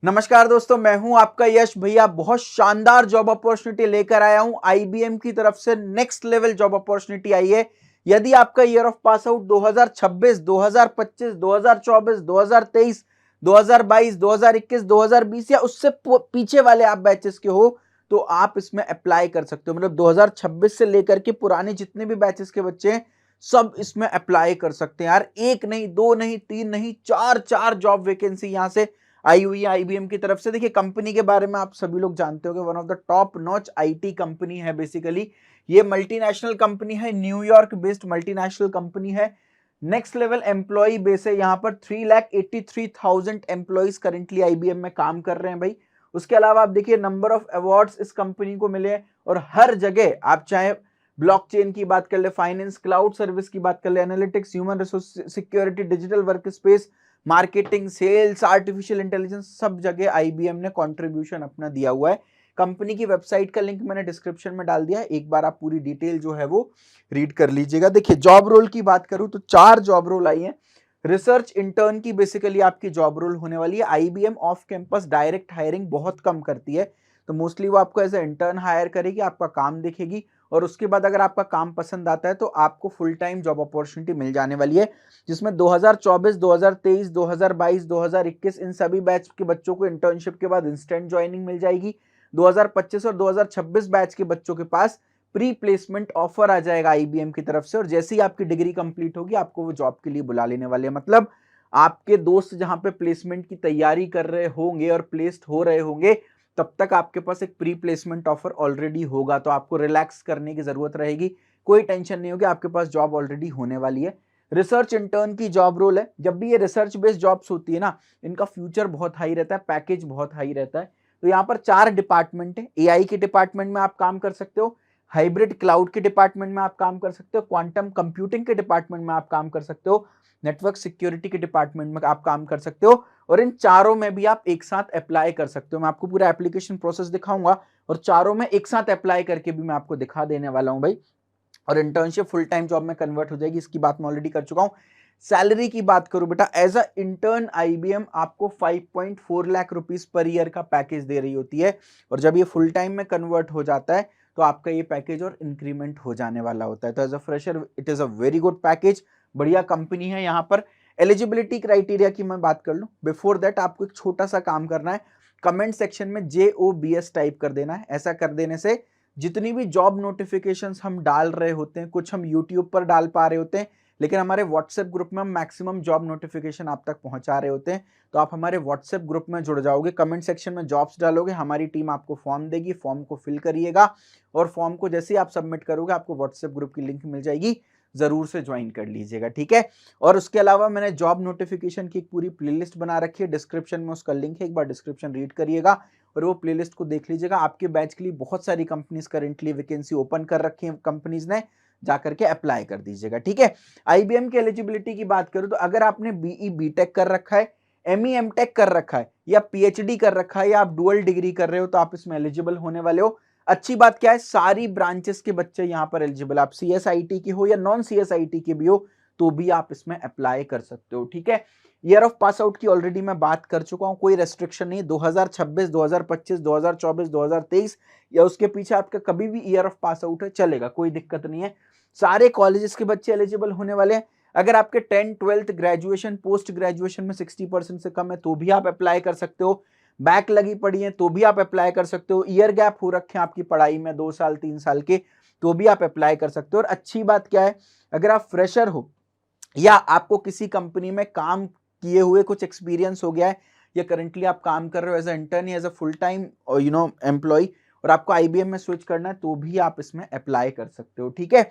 नमस्कार दोस्तों, मैं हूं आपका यश भैया। बहुत शानदार जॉब अपॉर्चुनिटी लेकर आया हूं। आईबीएम की तरफ से नेक्स्ट लेवल जॉब अपॉर्चुनिटी आई है। यदि आपका ईयर ऑफ पास आउट 2026, 2025, 2024, 2023, 2022, 2021, 2020 या उससे पीछे वाले आप बैचेस के हो तो आप इसमें अप्लाई कर सकते हो। मतलब 2026 से लेकर के पुराने जितने भी बैचेस के बच्चे हैं सब इसमें अप्लाई कर सकते हैं यार। एक नहीं, दो नहीं, तीन नहीं, चार चार जॉब वैकेंसी यहां से आई हुई है आईबीएम की तरफ से। देखिए, कंपनी के बारे में आप सभी लोग जानते हो कि one of the top notch IT company है। बेसिकली ये मल्टीनेशनल कंपनी है, न्यूयॉर्क बेस्ड मल्टीनेशनल कंपनी है। नेक्स्ट लेवल एम्प्लॉय बेस है। यहाँ पर 3,83,000 एम्प्लॉयज करेंटली आईबीएम में काम कर रहे हैं भाई। उसके अलावा आप देखिए नंबर ऑफ अवार्ड्स इस कंपनी को मिले हैं और हर जगह आप चाहे ब्लॉकचेन की बात कर ले, फाइनेंस, क्लाउड सर्विस की बात कर ले, analytics, human resource security, digital work space, marketing, sales, artificial intelligence, सब जगह आईबीएम ने कंट्रीब्यूशन अपना दिया हुआ है। कंपनी की वेबसाइट का लिंक मैंने डिस्क्रिप्शन में डाल दिया है, एक बार आप पूरी डिटेल जो है वो रीड कर लीजिएगा। देखिए, जॉब रोल की बात करूं तो 4 जॉब रोल आई है। रिसर्च इंटर्न की बेसिकली आपकी जॉब रोल होने वाली है। IBM off campus direct hiring बहुत कम करती है, तो मोस्टली वो आपको एज ए इंटर्न हायर करेगी, आपका काम देखेगी और उसके बाद अगर आपका काम पसंद आता है तो आपको फुल टाइम जॉब अपॉर्चुनिटी मिल जाने वाली है, जिसमें 2024, 2023, 2022, 2021 इन सभी बैच के बच्चों को इंटर्नशिप के बाद इंस्टेंट ज्वाइनिंग मिल जाएगी। 2025 और 2026 बैच के बच्चों के पास प्री प्लेसमेंट ऑफर आ जाएगा आईबीएम की तरफ से और जैसे ही आपकी डिग्री कंप्लीट होगी आपको वो जॉब के लिए बुला लेने वाले हैं। मतलब आपके दोस्त जहां पे प्लेसमेंट की तैयारी कर रहे होंगे और प्लेस्ड हो रहे होंगे तब तक आपके पास एक प्री प्लेसमेंट ऑफर ऑलरेडी होगा, तो आपको रिलैक्स करने की जरूरत रहेगी, कोई टेंशन नहीं होगी, आपके पास जॉब ऑलरेडी होने वाली है। रिसर्च इंटर्न की जॉब रोल है। जब भी ये रिसर्च बेस्ड जॉब्स होती है ना, इनका फ्यूचर बहुत हाई रहता है, पैकेज बहुत हाई रहता है। तो यहाँ पर 4 डिपार्टमेंट है। एआई के डिपार्टमेंट में आप काम कर सकते हो, हाइब्रिड क्लाउड के डिपार्टमेंट में आप काम कर सकते हो, क्वांटम कंप्यूटिंग के डिपार्टमेंट में आप काम कर सकते हो, नेटवर्क सिक्योरिटी के डिपार्टमेंट में आप काम कर सकते हो और इन चारों में भी आप एक साथ अप्लाई कर सकते हो। मैं आपको पूरा एप्लीकेशन प्रोसेस दिखाऊंगा और चारों में एक साथ अप्लाई करके भी मैं आपको दिखा देने वाला हूं भाई। और इंटर्नशिप फुल टाइम जॉब में कन्वर्ट हो जाएगी, इसकी बात मैं ऑलरेडी कर चुका हूं। सैलरी की बात करूं बेटा, एज अ इंटर्न आईबीएम आपको 5.4 लाख रुपीस पर ईयर का पैकेज दे रही होती है और जब ये फुल टाइम में कन्वर्ट हो जाता है तो आपका ये पैकेज और इंक्रीमेंट हो जाने वाला होता है। तो as a fresher it is a very good package, बढ़िया कंपनी है। यहाँ पर एलिजिबिलिटी क्राइटेरिया की मैं बात कर लूं, बिफोर दैट आपको एक छोटा सा काम करना है, कमेंट सेक्शन में JOBS टाइप कर देना है। ऐसा कर देने से जितनी भी जॉब नोटिफिकेशंस हम डाल रहे होते हैं, कुछ हम यूट्यूब पर डाल पा रहे होते हैं लेकिन हमारे व्हाट्सएप ग्रुप में हम मैक्सिमम जॉब नोटिफिकेशन आप तक पहुंचा रहे होते हैं, तो आप हमारे व्हाट्सएप ग्रुप में जुड़ जाओगे। कमेंट सेक्शन में जॉब्स डालोगे, हमारी टीम आपको फॉर्म देगी, फॉर्म को फिल करिएगा और फॉर्म को जैसे ही आप सबमिट करोगे आपको व्हाट्सएप ग्रुप की लिंक मिल जाएगी, जरूर से ज्वाइन कर लीजिएगा, ठीक है। और उसके अलावा मैंने जॉब नोटिफिकेशन की एक पूरी प्लेलिस्ट बना रखी है, डिस्क्रिप्शन में उसका लिंक है, एक बार डिस्क्रिप्शन रीड करिएगा और वो प्लेलिस्ट को देख लीजिएगा। आपके बैच के लिए बहुत सारी कंपनीज करेंटली वैकेंसी ओपन कर रखी है कंपनीज ने, जाकर के अप्लाई कर दीजिएगा, ठीक है। आईबीएम की एलिजिबिलिटी की बात करूं तो अगर आपने बीई बीटेक कर रखा है, एमई एमटेक कर रखा है या पीएचडी कर रखा है या आप डुअल डिग्री कर रहे हो तो आप इसमें एलिजिबल होने वाले हो। अच्छी बात क्या है, सारी ब्रांचेस के बच्चे यहां पर एलिजिबल, आप सीएसआईटी के हो या नॉन सीएसआईटी के भी हो तो भी आप इसमें अप्लाई कर सकते हो, ठीक है। ईयर ऑफ पास आउट की ऑलरेडी मैं बात कर चुका हूं, कोई रेस्ट्रिक्शन नहीं। 2026, 2025, 2024, 2023 या उसके पीछे आपका कभी भी ईयर ऑफ पास आउट है चलेगा, कोई दिक्कत नहीं है। सारे कॉलेजेस के बच्चे एलिजिबल होने वाले हैं। अगर आपके 10th 12th graduation post graduation में 60% से कम है तो भी आप अप्लाई कर सकते हो, बैक लगी पड़ी है तो भी आप अप्लाई कर सकते हो, ईयर गैप हो रखे हैं आपकी पढ़ाई में 2 साल 3 साल के तो भी आप अप्लाई कर सकते हो। और अच्छी बात क्या है, अगर आप फ्रेशर हो या आपको किसी कंपनी में काम किए हुए कुछ एक्सपीरियंस हो गया है या करंटली आप काम कर रहे हो एज अ इंटर्न या as a full time employ और आपको आईबीएम में स्विच करना है तो भी आप इसमें अप्लाई कर सकते हो, ठीक है।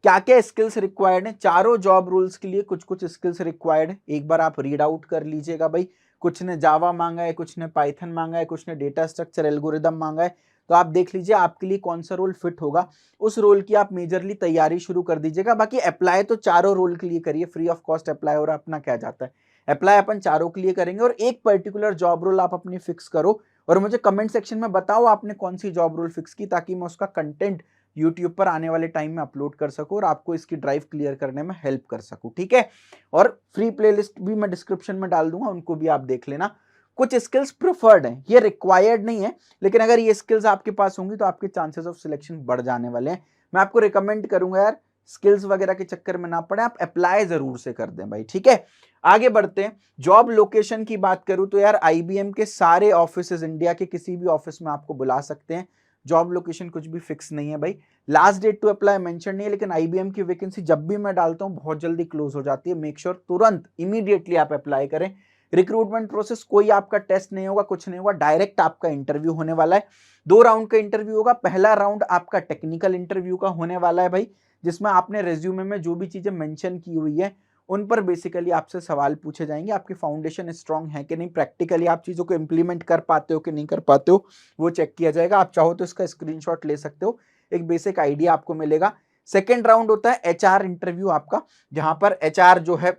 क्या क्या स्किल्स रिक्वायर्ड है, चारों जॉब रोल्स के लिए कुछ कुछ स्किल्स रिक्वायर्ड है, एक बार आप रीड आउट कर लीजिएगा भाई। कुछ ने जावा मांगा है, कुछ ने पाइथन मांगा है, कुछ ने डेटा स्ट्रक्चर एल्गोरिदम मांगा है, तो आप देख लीजिए आपके लिए कौन सा रोल फिट होगा, उस रोल की आप मेजरली तैयारी शुरू कर दीजिएगा। बाकी अप्लाई तो चारों रोल के लिए करिए, फ्री ऑफ कॉस्ट अप्लाई, और अपना क्या जाता है, अप्लाई अपन चारों के लिए करेंगे। और एक पर्टिकुलर जॉब रोल आप अपनी फिक्स करो और मुझे कमेंट सेक्शन में बताओ आपने कौन सी जॉब रोल फिक्स की, ताकि मैं उसका कंटेंट यूट्यूब पर आने वाले टाइम में अपलोड कर सकूं और आपको इसकी ड्राइव क्लियर करने में हेल्प कर सकूं, ठीक है। और फ्री प्लेलिस्ट भी मैं डिस्क्रिप्शन में डाल दूंगा, उनको भी आप देख लेना, कुछ स्किल्स प्रिफर्ड हैं, ये रिक्वायर्ड नहीं है, लेकिन अगर ये स्किल्स आपके पास होंगी तो आपके चांसेस ऑफ सिलेक्शन बढ़ जाने वाले हैं। मैं आपको रिकमेंड करूंगा यार, स्किल्स वगैरह के चक्कर में ना पड़े, आप अप्लाई जरूर से कर दें भाई, ठीक है। आगे बढ़ते हैं। जॉब लोकेशन की बात करूं तो यार आईबीएम के सारे ऑफिसेज इंडिया के किसी भी ऑफिस में आपको बुला सकते हैं। जॉब लोकेशन कुछ भी फिक्स नहीं है भाई। Last date to apply mention नहीं है, लेकिन आईबीएम की वैकेंसी जब भी मैं डालता हूं बहुत जल्दी क्लोज हो जाती है। मेक श्योर तुरंत इमीडिएटली आप अप्लाई करें। रिक्रूटमेंट प्रोसेस कोई आपका टेस्ट नहीं होगा, कुछ नहीं होगा, डायरेक्ट आपका इंटरव्यू होने वाला है। 2 राउंड का इंटरव्यू होगा। पहला राउंड आपका टेक्निकल इंटरव्यू का होने वाला है भाई, जिसमें आपने रेज्यूमे में जो भी चीजें मेंशन की हुई है उन पर बेसिकली आपसे सवाल पूछे जाएंगे। आपकी फाउंडेशन स्ट्रांग है कि नहीं, प्रैक्टिकली आप चीजों को इंप्लीमेंट कर पाते हो कि नहीं कर पाते हो, वो चेक किया जाएगा। आप चाहो तो इसका स्क्रीनशॉट ले सकते हो, एक बेसिक आइडिया आपको मिलेगा। सेकेंड राउंड होता है एचआर इंटरव्यू आपका, जहां पर एचआर जो है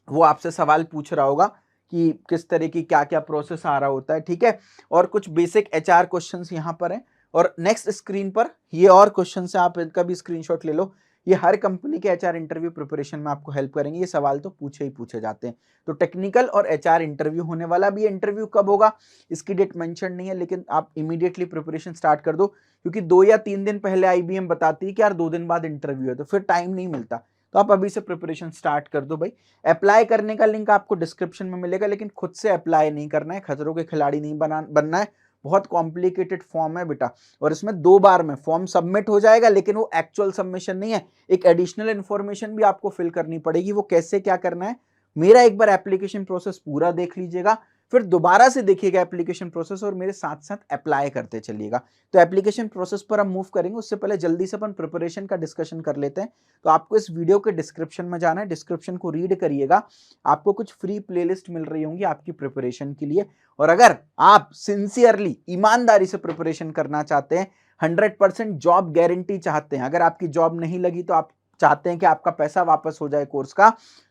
वो आपसे सवाल पूछ रहा होगा कि किस तरह की क्या क्या प्रोसेस आ रहा होता है, ठीक है। और कुछ बेसिक एचआर क्वेश्चंस यहाँ पर हैं। और नेक्स्ट स्क्रीन पर ये और क्वेश्चन है, आप इनका भी स्क्रीनशॉट ले लो। ये हर कंपनी के एचआर इंटरव्यू प्रिपरेशन में आपको हेल्प करेंगे। ये सवाल तो पूछे ही पूछे जाते हैं। तो टेक्निकल और एचआर इंटरव्यू होने वाला। भी इंटरव्यू कब होगा इसकी डेट मेंशन नहीं है, लेकिन आप इमीडिएटली प्रिपरेशन स्टार्ट कर दो, क्योंकि 2 या 3 दिन पहले आईबीएम बताती है कि यार 2 दिन बाद इंटरव्यू है, तो फिर टाइम नहीं मिलता। तो आप अभी से प्रिपरेशन स्टार्ट कर दो भाई। अप्लाई करने का लिंक आपको डिस्क्रिप्शन में मिलेगा, लेकिन खुद से अप्लाई नहीं करना है, खतरों के खिलाड़ी नहीं बनना है। बहुत कॉम्प्लिकेटेड फॉर्म है बेटा, और इसमें 2 बार में फॉर्म सबमिट हो जाएगा, लेकिन वो एक्चुअल सबमिशन नहीं है। एक एडिशनल इंफॉर्मेशन भी आपको फिल करनी पड़ेगी। वो कैसे क्या करना है, मेरा एक बार एप्लीकेशन प्रोसेस पूरा देख लीजिएगा, फिर दोबारा से देखिएगा एप्लीकेशन प्रोसेस, और मेरे साथ साथ अप्लाई करते चलिएगा। तो एप्लीकेशन प्रोसेस पर हम मूव करेंगे, उससे पहले जल्दी से अपन प्रिपरेशन का डिस्कशन कर लेते हैं। तो आपको इस वीडियो के डिस्क्रिप्शन में जाना है, डिस्क्रिप्शन को रीड करिएगा। आपको कुछ फ्री प्लेलिस्ट मिल रही होंगी आपकी प्रिपरेशन के लिए। और अगर आप सिंसियरली ईमानदारी से प्रिपरेशन करना चाहते हैं, 100% जॉब गारंटी चाहते हैं, अगर आपकी जॉब नहीं लगी तो आप चाहते हैं कि आपका पैसा वापस हो जाए कोर्स का,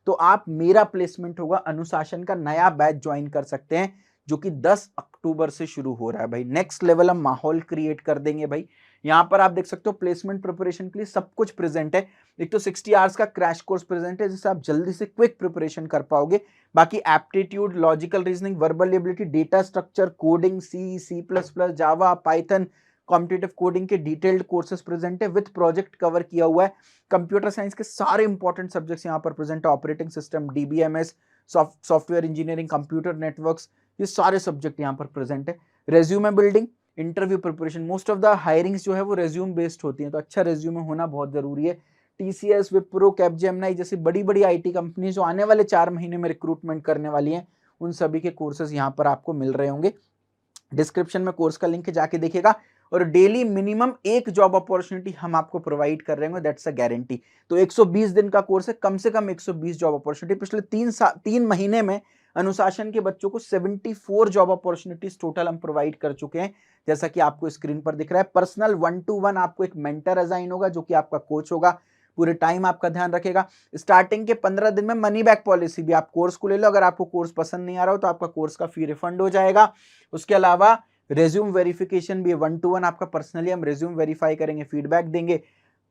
तो आप मेरा प्लेसमेंट होगा अनुशासन का नया बैच ज्वाइन कर सकते हैं, जो कि 10 अक्टूबर से शुरू हो रहा है भाई। नेक्स्ट लेवल हम माहौल क्रिएट कर देंगे भाई। यहां पर आप देख सकते हो प्लेसमेंट प्रिपरेशन के लिए सब कुछ प्रेजेंट है। एक तो 60 आवर्स का क्रैश कोर्स प्रेजेंट है, जिससे आप जल्दी से क्विक प्रिपरेशन कर पाओगे। बाकी aptitude, logical reasoning, verbal ability, data structure, coding, C plus plus, Java, Python, competitive coding के डिटेल्ड कोर्सेज प्रेजेंट है, विद प्रोजेक्ट कवर किया हुआ है। कंप्यूटर साइंस के सारे इंपॉर्टेंट सब्जेक्ट्स यहाँ पर प्रेजेंट है। Operating system, DBMS, software engineering, computer networks, ये सारे सब्जेक्ट यहाँ पर प्रेजेंट है। Resume building, interview preparation, most of the hirings जो है वो रेज्यूम बेस्ड होती हैं, तो अच्छा रेज्यूमे होना बहुत जरूरी है। टीसीएस, विप्रो, कैपजेमिनी जैसी बड़ी बड़ी आईटी कंपनी जो आने वाले 4 महीने में रिक्रूटमेंट करने वाली हैं, उन सभी के कोर्सेज यहाँ पर आपको मिल रहे होंगे। डिस्क्रिप्शन में कोर्स का लिंक है, जाके देखिएगा। और डेली मिनिमम एक जॉब अपॉर्चुनिटी हम आपको प्रोवाइड कर रहे हैं, दैट्स अ गारंटी। तो 120 दिन का कोर्स है, कम से कम 120 जॉब अपॉर्चुनिटी। पिछले 3 महीने में अनुशासन के बच्चों को 74 जॉब अपॉर्चुनिटीज टोटल हम प्रोवाइड कर चुके हैं, जैसा कि आपको स्क्रीन पर दिख रहा है। पर्सनल 1-to-1 आपको एक मेंटर असाइन होगा, जो कि आपका कोच होगा, पूरे टाइम आपका ध्यान रखेगा। स्टार्टिंग के 15 दिन में मनी बैक पॉलिसी भी, आप कोर्स को ले लो, अगर आपको कोर्स पसंद नहीं आ रहा हो तो आपका कोर्स का फी रिफंड हो जाएगा। उसके अलावा रेज्यूम वेरिफिकेशन भी 1-to-1 आपका, पर्सनली हम रेज्यूम वेरीफाई करेंगे, फीडबैक देंगे।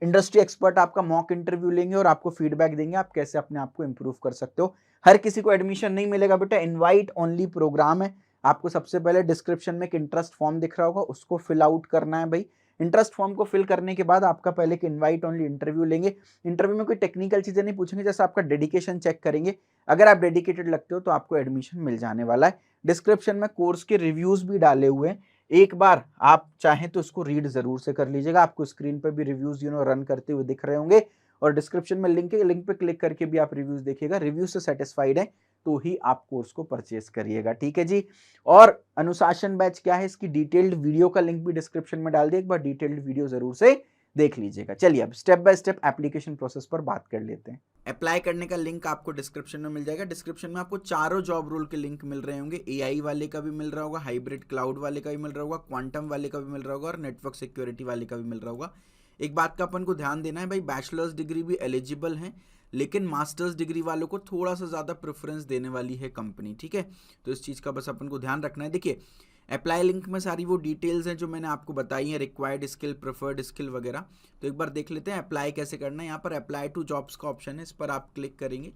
इंडस्ट्री एक्सपर्ट आपका मॉक इंटरव्यू लेंगे और आपको फीडबैक देंगे आप कैसे अपने आप को इंप्रूव कर सकते हो। हर किसी को एडमिशन नहीं मिलेगा बेटा, इनवाइट ओनली प्रोग्राम है। आपको सबसे पहले डिस्क्रिप्शन में एक इंटरेस्ट फॉर्म दिख रहा होगा, उसको फिल आउट करना है भाई। इंटरेस्ट फॉर्म को फिल करने के बाद आपका पहले एक इनवाइट ओनली इंटरव्यू लेंगे। इंटरव्यू में कोई टेक्निकल चीजें नहीं पूछेंगे, जैसे आपका डेडिकेशन चेक करेंगे। अगर आप डेडिकेटेड लगते हो तो आपको एडमिशन मिल जाने वाला है। डिस्क्रिप्शन में कोर्स के रिव्यूज भी डाले हुए हैं, एक बार आप चाहें तो उसको रीड जरूर से कर लीजिएगा। आपको स्क्रीन पर भी रिव्यूज रन करते हुए दिख रहे होंगे, और डिस्क्रिप्शन में लिंक है, लिंक पे क्लिक करके भी आप रिव्यूज देखिएगा। रिव्यू से सेटिस्फाइड है तो ही आप कोर्स को परचेस करिएगा, ठीक है जी। और अनुशासन बैच क्या है, इसकी डिटेल्ड वीडियो का लिंक भी डिस्क्रिप्शन में डाल दिया, एक बार डिटेल्ड वीडियो जरूर से देख लीजिएगा। चलिए अब step by step application process पर बात कर लेते हैं। अप्लाई करने का लिंक आपको डिस्क्रिप्शन में मिल जाएगा। डिस्क्रिप्शन में आपको चारों जॉब रोल के लिंक मिल रहे होंगे। एआई वाले का भी मिल रहा होगा, हाइब्रिड क्लाउड वाले का भी मिल रहा होगा, क्वांटम वाले का भी मिल रहा होगा, और नेटवर्क सिक्योरिटी वाले का भी मिल रहा होगा। एक बात का अपन को ध्यान देना है भाई, बैचलर्स डिग्री भी एलिजिबल है, लेकिन मास्टर्स डिग्री वालों को थोड़ा सा ज़्यादा प्रेफरेंस देने वाली है कंपनी, ठीक है। तो इस चीज़ का बस अपन को ध्यान रखना है। देखिए अप्लाई लिंक में सारी वो डिटेल्स हैं जो मैंने आपको बताई हैं, रिक्वायर्ड स्किल, प्रेफर्ड स्किल वगैरह। तो एक बार देख लेते हैं अप्लाई कैसे करना है। यहाँ पर अप्लाई टू जॉब्स का ऑप्शन है, इस पर आप क्लिक करेंगे,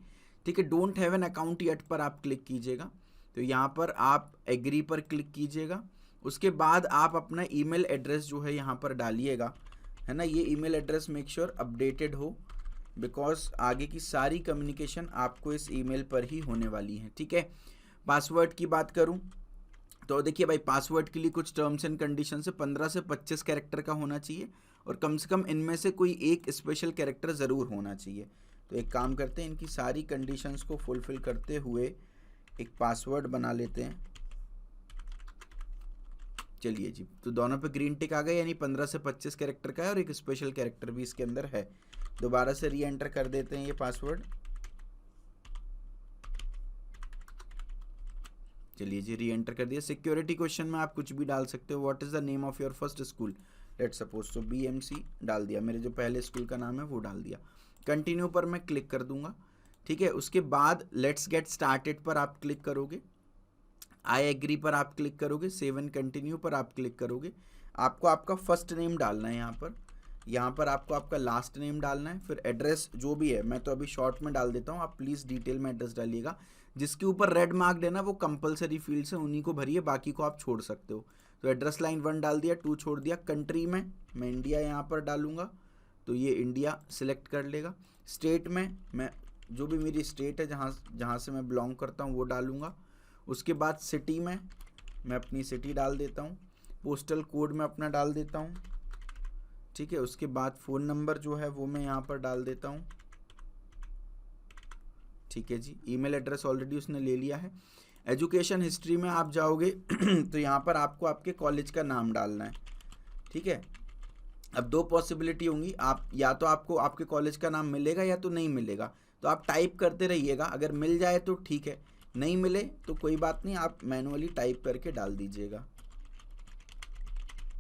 ठीक है। Don't have an account yet पर आप क्लिक कीजिएगा। तो यहाँ पर आप एग्री पर क्लिक कीजिएगा। उसके बाद आप अपना ईमेल एड्रेस जो है यहाँ पर डालिएगा, है ना। ये email address make sure updated हो, बिकॉज आगे की सारी कम्युनिकेशन आपको इस ईमेल पर ही होने वाली है, ठीक है। पासवर्ड की बात करूं तो देखिए भाई, पासवर्ड के लिए कुछ टर्म्स एंड कंडीशन से 15 से 25 कैरेक्टर का होना चाहिए और कम से कम इनमें से कोई एक स्पेशल कैरेक्टर ज़रूर होना चाहिए। तो एक काम करते हैं, इनकी सारी कंडीशंस को फुलफिल करते हुए एक पासवर्ड बना लेते हैं। चलिए जी, तो दोनों पे ग्रीन टिक आ गए, यानी 15 से 25 कैरेक्टर का है और एक स्पेशल कैरेक्टर भी इसके अंदर है। दोबारा से री एंटर कर देते हैं ये पासवर्ड। चलिए जी, री एंटर कर दिया। सिक्योरिटी क्वेश्चन में आप कुछ भी डाल सकते हो। What is the name of your first school, let's suppose तो BMC डाल दिया, मेरे जो पहले स्कूल का नाम है वो डाल दिया। कंटिन्यू पर मैं क्लिक कर दूंगा, ठीक है। उसके बाद लेट्स गेट स्टार्टेड पर आप क्लिक करोगे, आई एग्री पर आप क्लिक करोगे, सेव एंड कंटिन्यू पर आप क्लिक करोगे। आपको आपका फर्स्ट नेम डालना है यहाँ पर आपको आपका लास्ट नेम डालना है, फिर एड्रेस जो भी है, मैं तो अभी शॉर्ट में डाल देता हूँ, आप प्लीज़ डिटेल में एड्रेस डालिएगा। जिसके ऊपर रेड मार्क देना वो कंपलसरी फील्ड्स है, उन्हीं को भरिए, बाकी को आप छोड़ सकते हो। तो एड्रेस लाइन 1 डाल दिया, 2 छोड़ दिया। कंट्री में मैं इंडिया यहाँ पर डालूंगा, तो ये इंडिया सिलेक्ट कर लेगा। स्टेट में मैं जो भी मेरी स्टेट है जहाँ से मैं बिलोंग करता हूँ वो डालूंगा। उसके बाद सिटी में मैं अपनी सिटी डाल देता हूँ, पोस्टल कोड में अपना डाल देता हूँ, ठीक है। उसके बाद फ़ोन नंबर जो है वो मैं यहाँ पर डाल देता हूँ, ठीक है जी। ईमेल एड्रेस ऑलरेडी उसने ले लिया है। एजुकेशन हिस्ट्री में आप जाओगे तो यहाँ पर आपको आपके कॉलेज का नाम डालना है, ठीक है। अब 2 पॉसिबिलिटी होंगी, आप या तो आपको आपके कॉलेज का नाम मिलेगा या तो नहीं मिलेगा, तो आप टाइप करते रहिएगा। अगर मिल जाए तो ठीक है, नहीं मिले तो कोई बात नहीं, आप मैनुअली टाइप करके डाल दीजिएगा।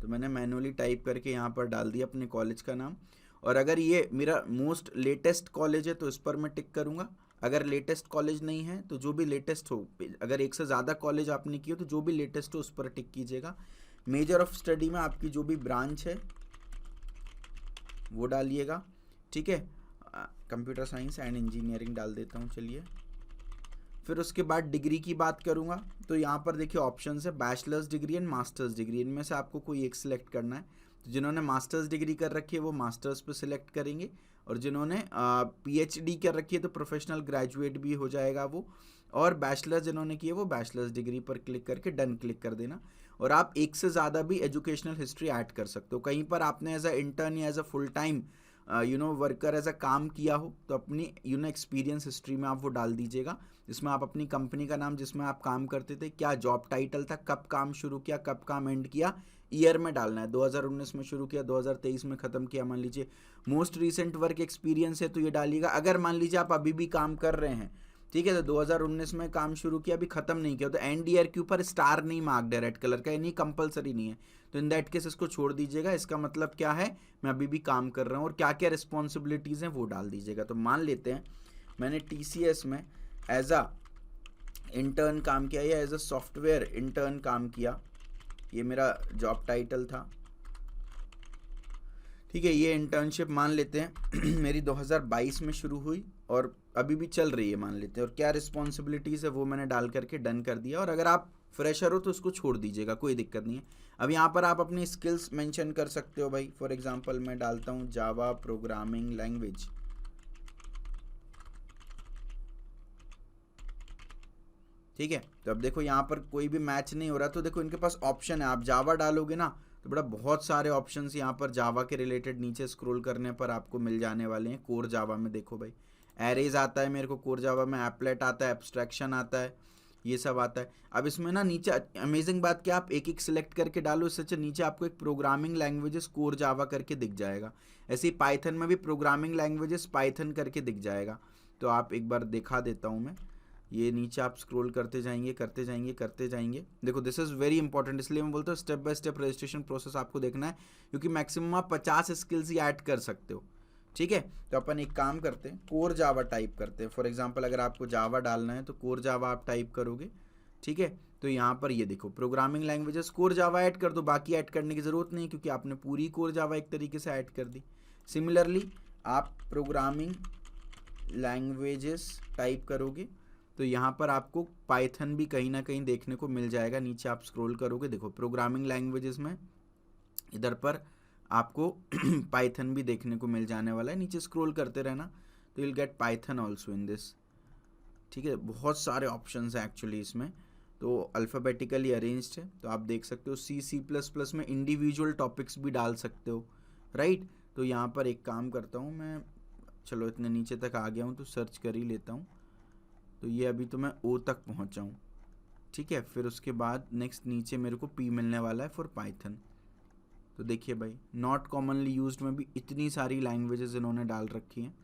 तो मैंने मैनुअली टाइप करके यहाँ पर डाल दिया अपने कॉलेज का नाम। और अगर ये मेरा मोस्ट लेटेस्ट कॉलेज है तो इस पर मैं टिक करूँगा। अगर लेटेस्ट कॉलेज नहीं है तो जो भी लेटेस्ट हो, अगर एक से ज़्यादा कॉलेज आपने किया तो जो भी लेटेस्ट हो उस पर टिक कीजिएगा। मेजर ऑफ स्टडी में आपकी जो भी ब्रांच है वो डालिएगा, ठीक है। कंप्यूटर साइंस एंड इंजीनियरिंग डाल देता हूँ, चलिए। फिर उसके बाद डिग्री की बात करूँगा तो यहाँ पर देखिए ऑप्शन है bachelors degree and masters degree, इनमें से आपको कोई एक सिलेक्ट करना है। तो जिन्होंने मास्टर्स डिग्री कर रखी है वो मास्टर्स पे सिलेक्ट करेंगे, और जिन्होंने PhD कर रखी है तो प्रोफेशनल ग्रेजुएट भी हो जाएगा वो, और बैचलर्स जिन्होंने की है वो बैचलर्स डिग्री पर क्लिक करके डन क्लिक कर देना। और आप एक से ज़्यादा भी एजुकेशनल हिस्ट्री ऐड कर सकते हो। कहीं पर आपने एज अ इंटर्न या as a full time worker as a काम किया हो तो अपनी एक्सपीरियंस हिस्ट्री में आप वो डाल दीजिएगा, जिसमें आप अपनी कंपनी का नाम, जिसमें आप काम करते थे, क्या जॉब टाइटल था, कब काम शुरू किया, कब काम एंड किया, ईयर में डालना है। 2019 में शुरू किया, 2023 में ख़त्म किया मान लीजिए। मोस्ट रिसेंट वर्क एक्सपीरियंस है तो ये डालिएगा। अगर मान लीजिए आप अभी भी काम कर रहे हैं, ठीक है, तो 2019 में काम शुरू किया, अभी ख़त्म नहीं किया, तो एंड ईयर के ऊपर स्टार नहीं मार्क्ड है रेड कलर का, यानी कंपलसरी नहीं है, तो इन दैट केस इसको छोड़ दीजिएगा। इसका मतलब क्या है, मैं अभी भी काम कर रहा हूँ, और क्या क्या रिस्पॉन्सिबिलिटीज़ हैं वो डाल दीजिएगा। तो मान लेते हैं मैंने TCS में एज अ इंटर्न काम किया या एज अ सॉफ्टवेयर इंटर्न काम किया, ये मेरा जॉब टाइटल था, ठीक है। ये इंटर्नशिप मान लेते हैं मेरी 2022 में शुरू हुई और अभी भी चल रही है मान लेते हैं, और क्या रिस्पॉन्सिबिलिटीज़ है वो मैंने डाल करके डन कर दिया। और अगर आप फ्रेशर हो तो उसको छोड़ दीजिएगा, कोई दिक्कत नहीं है। अब यहाँ पर आप अपनी स्किल्स मेंशन कर सकते हो भाई। फॉर एग्जांपल मैं डालता हूँ जावा प्रोग्रामिंग लैंग्वेज, ठीक है। तो अब देखो यहाँ पर कोई भी मैच नहीं हो रहा, तो देखो इनके पास ऑप्शन है, आप जावा डालोगे ना तो बड़ा बहुत सारे ऑप्शंस यहाँ पर जावा के रिलेटेड नीचे स्क्रॉल करने पर आपको मिल जाने वाले हैं। कोर जावा में देखो भाई, एरेज आता है मेरे को कोर जावा में, एप्लेट आता है, एब्स्ट्रैक्शन आता है, ये सब आता है। अब इसमें ना नीचे अमेजिंग बात क्या, आप एक एक सिलेक्ट करके डालो, इससे अच्छा नीचे आपको एक प्रोग्रामिंग लैंग्वेजेस कोर जावा करके दिख जाएगा। ऐसे ही पाइथन में भी प्रोग्रामिंग लैंग्वेजेस पाइथन करके दिख जाएगा। तो आप एक बार दिखा देता हूँ मैं, ये नीचे आप स्क्रॉल करते जाएंगे करते जाएंगे करते जाएंगे। देखो दिस इज़ वेरी इंपॉर्टेंट, इसलिए मैं बोलता हूँ step by step registration process आपको देखना है, क्योंकि मैक्सिमम आप 50 स्किल्स ही ऐड कर सकते हो, ठीक है। तो अपन एक काम करते हैं, कोर जावा टाइप करते हैं। फॉर एग्जांपल अगर आपको जावा डालना है तो कोर जावा आप टाइप करोगे, ठीक है। तो यहाँ पर ये देखो programming languages core Java add कर दो, बाकी ऐड करने की ज़रूरत नहीं, क्योंकि आपने पूरी कोर जावा एक तरीके से ऐड कर दी। सिमिलरली आप प्रोग्रामिंग लैंग्वेजेस टाइप करोगे तो यहाँ पर आपको पाइथन भी कहीं ना कहीं देखने को मिल जाएगा। नीचे आप स्क्रॉल करोगे, देखो प्रोग्रामिंग लैंग्वेजेस में इधर पर आपको पाइथन भी देखने को मिल जाने वाला है। नीचे स्क्रॉल करते रहना तो you will get Python also in this. ठीक है, बहुत सारे ऑप्शंस हैं एक्चुअली इसमें, तो अल्फ़ाबेटिकली अरेंज्ड है। तो आप देख सकते हो C++ में इंडिविजुअल टॉपिक्स भी डाल सकते हो, राइट। तो यहाँ पर एक काम करता हूँ मैं, चलो इतने नीचे तक आ गया हूँ तो सर्च कर ही लेता हूँ। तो ये अभी तो मैं O तक पहुँचा हूँ, ठीक है। फिर उसके बाद नेक्स्ट नीचे मेरे को P मिलने वाला है फॉर पाइथन। तो देखिए भाई, नॉट कॉमनली यूज्ड में भी इतनी सारी लैंग्वेजेस इन्होंने डाल रखी हैं।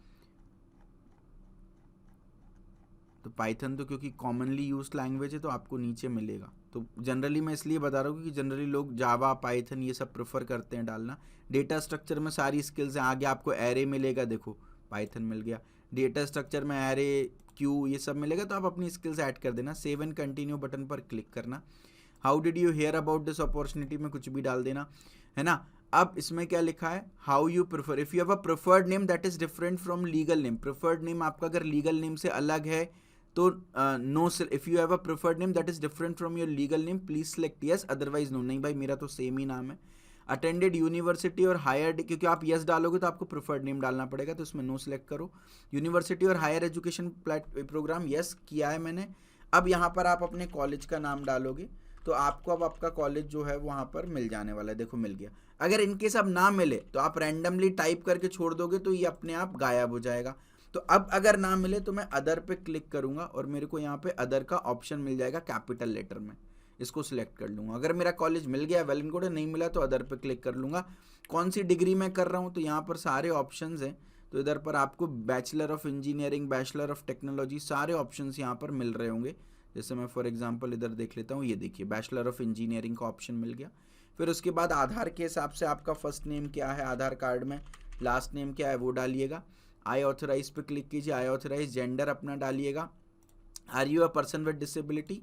तो पाइथन तो क्योंकि कॉमनली यूज्ड लैंग्वेज है तो आपको नीचे मिलेगा। तो जनरली मैं इसलिए बता रहा हूँ कि जनरली लोग जावा, पाइथन ये सब प्रेफर करते हैं डालना। डेटा स्ट्रक्चर में सारी स्किल्स हैं, आगे आपको एरे मिलेगा, देखो पाइथन मिल गया। डेटा स्ट्रक्चर में एरे, क्यू, ये सब मिलेगा, तो आप अपनी स्किल्स ऐड कर देना। सेव एंड कंटिन्यू बटन पर क्लिक करना। How did you hear about this opportunity में कुछ भी डाल देना, है ना। अब इसमें क्या लिखा है, how you prefer, if you have a preferred name that is different from legal name. Preferred name आपका अगर लीगल नेम से अलग है तो no. If you have a preferred name that is different from your legal name please select yes, otherwise no. नहीं भाई, मेरा तो सेम ही नाम है। अटेंडेड यूनिवर्सिटी और हायर, क्योंकि आप यस डालोगे तो आपको प्रेफर्ड नेम डालना पड़ेगा, तो इसमें नो सेलेक्ट करो। यूनिवर्सिटी और हायर एजुकेशन प्रोग्राम, यस किया है मैंने। अब यहाँ पर आप अपने कॉलेज का नाम डालोगे तो आपको अब आपका कॉलेज जो है वहाँ पर मिल जाने वाला है, देखो मिल गया। अगर इनकेस अब ना मिले तो आप रैंडमली टाइप करके छोड़ दोगे तो ये अपने आप गायब हो जाएगा। तो अब अगर ना मिले तो मैं अदर पे क्लिक करूंगा और मेरे को यहाँ पे अदर का ऑप्शन मिल जाएगा कैपिटल लेटर में, इसको सिलेक्ट कर लूँगा। अगर मेरा कॉलेज मिल गया, वेल एंड गुड, नहीं मिला तो अदर पे क्लिक कर लूँगा। कौन सी डिग्री मैं कर रहा हूँ, तो यहाँ पर सारे ऑप्शंस हैं। तो इधर पर आपको bachelor of engineering, bachelor of technology, सारे ऑप्शंस यहाँ पर मिल रहे होंगे। जैसे मैं फॉर एग्जांपल इधर देख लेता हूँ, ये देखिए बैचलर ऑफ इंजीनियरिंग का ऑप्शन मिल गया। फिर उसके बाद आधार के हिसाब से आपका फर्स्ट नेम क्या है आधार कार्ड में, लास्ट नेम क्या है वो डालिएगा। आई ऑथराइज पे क्लिक कीजिए, आई ऑथराइज। जेंडर अपना डालिएगा। Are you a person with disability,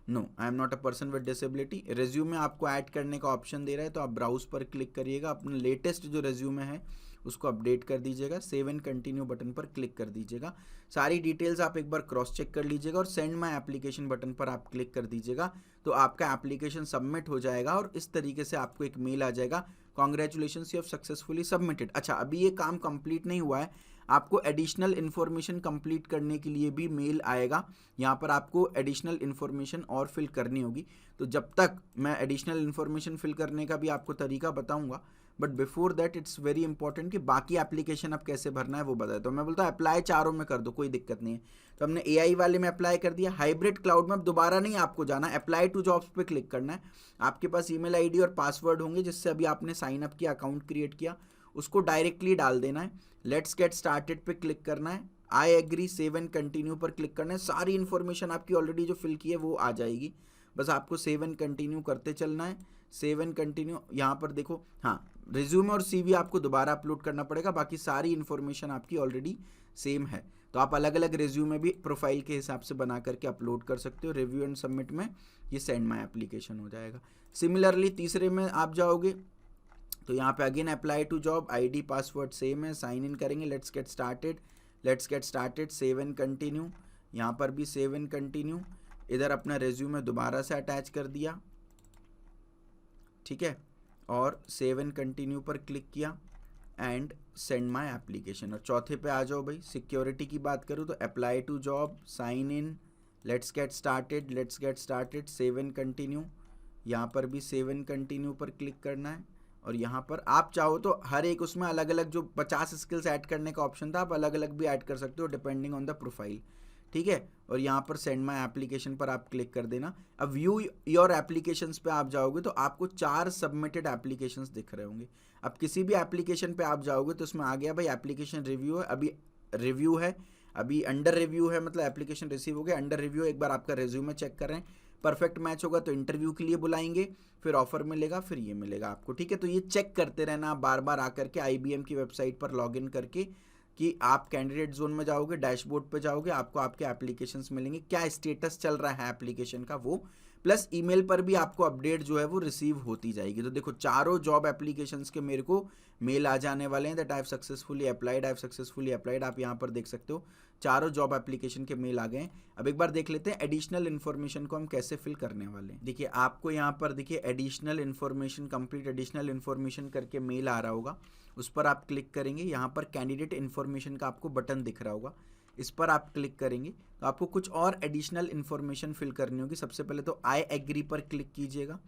no I am not a person with disability. Resume आपको ऐड करने का ऑप्शन दे रहा है तो आप ब्राउज पर क्लिक करिएगा, अपना लेटेस्ट जो रेज्यूमे है उसको अपडेट कर दीजिएगा। सेव एंड कंटिन्यू बटन पर क्लिक कर दीजिएगा। सारी डिटेल्स आप एक बार क्रॉस चेक कर लीजिएगा और सेंड माय एप्लीकेशन बटन पर आप क्लिक कर दीजिएगा। तो आपका एप्लीकेशन सबमिट हो जाएगा और इस तरीके से आपको एक मेल आ जाएगा, congratulations you have successfully submitted. अच्छा, अभी ये काम कंप्लीट नहीं हुआ है, आपको एडिशनल इन्फॉर्मेशन कंप्लीट करने के लिए भी मेल आएगा। यहाँ पर आपको एडिशनल इन्फॉर्मेशन और फिल करनी होगी। तो जब तक मैं एडिशनल इन्फॉर्मेशन फिल करने का भी आपको तरीका बताऊंगा, but before that it's very important कि बाकी एप्लीकेशन अब कैसे भरना है वो बताए। तो मैं बोलता हूँ अप्लाई चारों में कर दो, कोई दिक्कत नहीं है। तो हमने AI वाले में अप्लाई कर दिया। हाइब्रिड क्लाउड में अब दोबारा नहीं आपको जाना, अप्लाई टू जॉब्स पे क्लिक करना है। आपके पास ईमेल ID और पासवर्ड होंगे जिससे अभी आपने साइन अप किया, अकाउंट क्रिएट किया, उसको डायरेक्टली डाल देना है। लेट्स गेट स्टार्टेड पे क्लिक करना है। I agree, save and continue पर क्लिक करना है। सारी इन्फॉर्मेशन आपकी ऑलरेडी जो फिल की है वो आ जाएगी, बस आपको सेव एंड कंटिन्यू करते चलना है। सेव एंड कंटिन्यू, यहाँ पर देखो, हाँ रिज्यूमे और CV आपको दोबारा अपलोड करना पड़ेगा, बाकी सारी इन्फॉर्मेशन आपकी ऑलरेडी सेम है। तो आप अलग अलग रिज्यूमे भी प्रोफाइल के हिसाब से बना करके अपलोड कर सकते हो। रिव्यू एंड सबमिट में ये सेंड माई एप्लीकेशन हो जाएगा। सिमिलरली तीसरे में आप जाओगे तो यहाँ पे again apply to job, ID password same है, साइन इन करेंगे। Let's get started, save and continue, यहाँ पर भी सेव एंड कंटिन्यू। इधर अपना रिज्यूमे दोबारा से अटैच कर दिया, ठीक है, और सेव एंड कंटिन्यू पर क्लिक किया एंड सेंड माय एप्लीकेशन। और चौथे पे आ जाओ भाई, सिक्योरिटी की बात करूँ तो apply to job, sign in, let's get started, save and continue. यहाँ पर भी सेव एंड कंटिन्यू पर क्लिक करना है। और यहाँ पर आप चाहो तो हर एक उसमें अलग अलग जो 50 स्किल्स ऐड करने का ऑप्शन था, आप अलग अलग भी ऐड कर सकते हो डिपेंडिंग ऑन द प्रोफाइल, ठीक है। और यहाँ पर सेंड माय एप्लीकेशन पर आप क्लिक कर देना। अब व्यू योर एप्लीकेशंस पे आप जाओगे तो आपको 4 सबमिटेड एप्लीकेशंस दिख रहे होंगे। अब किसी भी एप्लीकेशन पे आप जाओगे तो उसमें आ गया भाई एप्लीकेशन रिव्यू है, अभी रिव्यू है, अभी अंडर रिव्यू है, मतलब एप्लीकेशन रिसीव हो गया, अंडर रिव्यू। एक बार आपका रिज्यूमे चेक कर रहे हैं, परफेक्ट मैच होगा तो इंटरव्यू के लिए बुलाएंगे, फिर ऑफर मिलेगा, फिर ये मिलेगा आपको, ठीक है। तो ये चेक करते रहना आप बार बार आकर के IBM की वेबसाइट पर लॉगिन करके कि आप कैंडिडेट जोन में जाओगे, डैशबोर्ड पे जाओगे, आपको आपके एप्लीकेशंस मिलेंगे, क्या स्टेटस चल रहा है एप्लीकेशन का वो प्लस ईमेल पर भी आपको अपडेट जो है वो रिसीव होती जाएगी। तो देखो चारों जॉब एप्लीकेशंस के मेरे को मेल आ जाने वाले हैं that I have successfully applied, आप यहाँ पर देख सकते हो चारों जॉब एप्लीकेशन के मेल आ गए हैं। अब एक बार देख लेते हैं एडिशनल इन्फॉर्मेशन को हम कैसे फिल करने वाले हैं। देखिए आपको यहाँ पर देखिए additional information, complete additional information करके मेल आ रहा होगा, उस पर आप क्लिक करेंगे। यहाँ पर कैंडिडेट इन्फॉर्मेशन का आपको बटन दिख रहा होगा, इस पर आप क्लिक करेंगे तो आपको कुछ और एडिशनल इन्फॉर्मेशन फिल करनी होगी। सबसे पहले तो आई एग्री पर क्लिक कीजिएगा,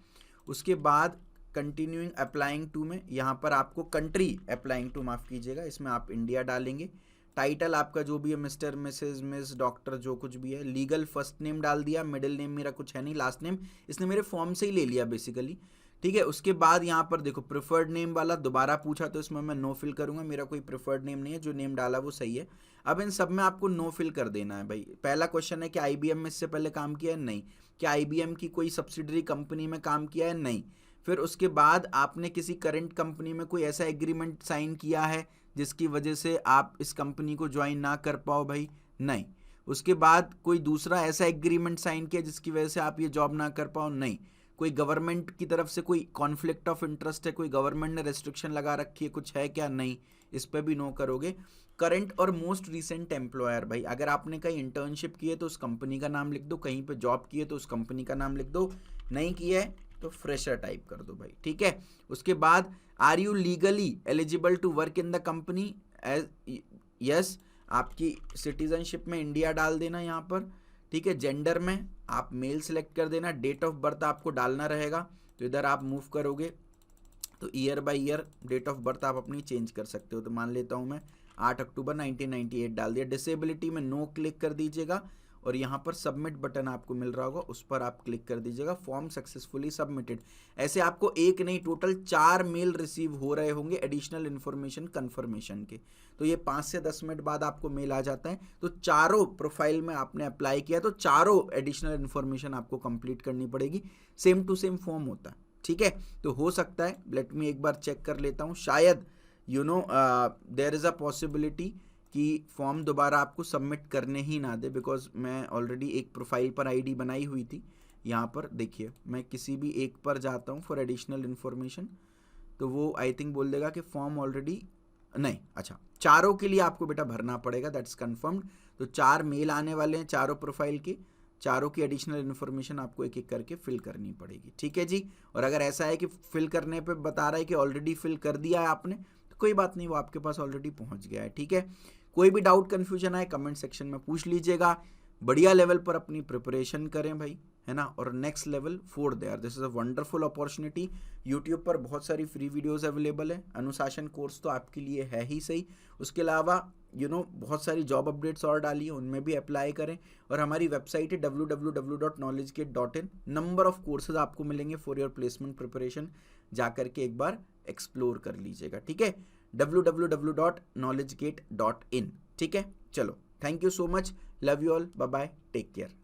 उसके बाद कंटिन्यूइंग अप्लाइंग टू में यहाँ पर आपको कंट्री अप्लाइंग टू माफ़ कीजिएगा, इसमें आप इंडिया डालेंगे। टाइटल आपका जो भी है मिस्टर, मिसेज, मिस, डॉक्टर जो कुछ भी है। लीगल फर्स्ट नेम डाल दिया, मिडिल नेम मेरा कुछ है नहीं, लास्ट नेम इसने मेरे फॉर्म से ही ले लिया बेसिकली, ठीक है। उसके बाद यहाँ पर देखो प्रेफर्ड नेम वाला दोबारा पूछा तो इसमें मैं नो फिल करूंगा, मेरा कोई प्रेफर्ड नेम नहीं है, जो नेम डाला वो सही है। अब इन सब में आपको नो फिल कर देना है भाई। पहला क्वेश्चन है कि आईबीएम में इससे पहले काम किया है, नहीं। क्या आईबीएम की कोई सब्सिडरी कंपनी में काम किया है, नहीं। फिर उसके बाद आपने किसी करंट कंपनी में कोई ऐसा एग्रीमेंट साइन किया है जिसकी वजह से आप इस कंपनी को ज्वाइन ना कर पाओ भाई, नहीं। उसके बाद कोई दूसरा ऐसा एग्रीमेंट साइन किया जिसकी वजह से आप ये जॉब ना कर पाओ, नहीं। कोई गवर्नमेंट की तरफ से कोई कॉन्फ्लिक्ट ऑफ इंटरेस्ट है, कोई गवर्नमेंट ने रेस्ट्रिक्शन लगा रखी है, कुछ है क्या, नहीं, इस पर भी नो करोगे। करंट और मोस्ट रिसेंट एम्प्लॉयर भाई, अगर आपने कहीं इंटर्नशिप की है तो उस कंपनी का नाम लिख दो, कहीं पे जॉब की है तो उस कंपनी का नाम लिख दो, नहीं किया है तो फ्रेशर टाइप कर दो भाई, ठीक है। उसके बाद are you legally eligible to work in the company, yes, आपकी सिटीजनशिप में इंडिया डाल देना यहाँ पर, ठीक है। जेंडर में आप मेल सेलेक्ट कर देना, डेट ऑफ बर्थ आपको डालना रहेगा, तो इधर आप मूव करोगे तो year by year date of birth आप अपनी चेंज कर सकते हो। तो मान लेता हूँ मैं 8 अक्टूबर 1998 डाल दिया। डिसेबिलिटी में नो क्लिक कर दीजिएगा और यहाँ पर सबमिट बटन आपको मिल रहा होगा, उस पर आप क्लिक कर दीजिएगा। Form successfully submitted. ऐसे आपको एक नहीं टोटल 4 मेल रिसीव हो रहे होंगे एडिशनल इन्फॉर्मेशन कंफर्मेशन के। तो ये 5 से 10 मिनट बाद आपको मेल आ जाता है। तो चारों प्रोफाइल में आपने अप्लाई किया तो चारों एडिशनल इन्फॉर्मेशन आपको कंप्लीट करनी पड़ेगी, सेम टू सेम फॉर्म होता है, ठीक है। तो हो सकता है, लेट मी एक बार चेक कर लेता हूँ, शायद देयर इज़ अ पॉसिबिलिटी कि फॉर्म दोबारा आपको सबमिट करने ही ना दे, बिकॉज मैं ऑलरेडी एक प्रोफाइल पर आईडी बनाई हुई थी। यहाँ पर देखिए मैं किसी भी एक पर जाता हूँ फॉर एडिशनल इन्फॉर्मेशन, तो वो आई थिंक बोल देगा कि फॉर्म ऑलरेडी नहीं, अच्छा चारों के लिए आपको बेटा भरना पड़ेगा, दैट्स कन्फर्म्ड। तो 4 मेल आने वाले हैं चारों प्रोफाइल के, चारों की एडिशनल इन्फॉर्मेशन आपको एक एक करके फिल करनी पड़ेगी, ठीक है जी। और अगर ऐसा है कि फिल करने पे बता रहा है कि ऑलरेडी फिल कर दिया है आपने, तो कोई बात नहीं, वो आपके पास ऑलरेडी पहुंच गया है, ठीक है। कोई भी डाउट कन्फ्यूजन आए कमेंट सेक्शन में पूछ लीजिएगा। बढ़िया लेवल पर अपनी प्रिपरेशन करें भाई, है ना, और next level for their. This is a wonderful opportunity. YouTube पर बहुत सारी फ्री वीडियोस अवेलेबल है। अनुशासन कोर्स तो आपके लिए है ही सही, उसके अलावा बहुत सारी जॉब अपडेट्स और डाली है, उनमें भी अप्लाई करें। और हमारी वेबसाइट है www.knowledgegate.in। नंबर ऑफ कोर्सेज आपको मिलेंगे फॉर योर प्लेसमेंट प्रिपरेशन, जाकर के एक बार एक्सप्लोर कर लीजिएगा, ठीक है। www.knowledgegate.in, ठीक है। चलो, thank you so much, love you all, bye bye, take care.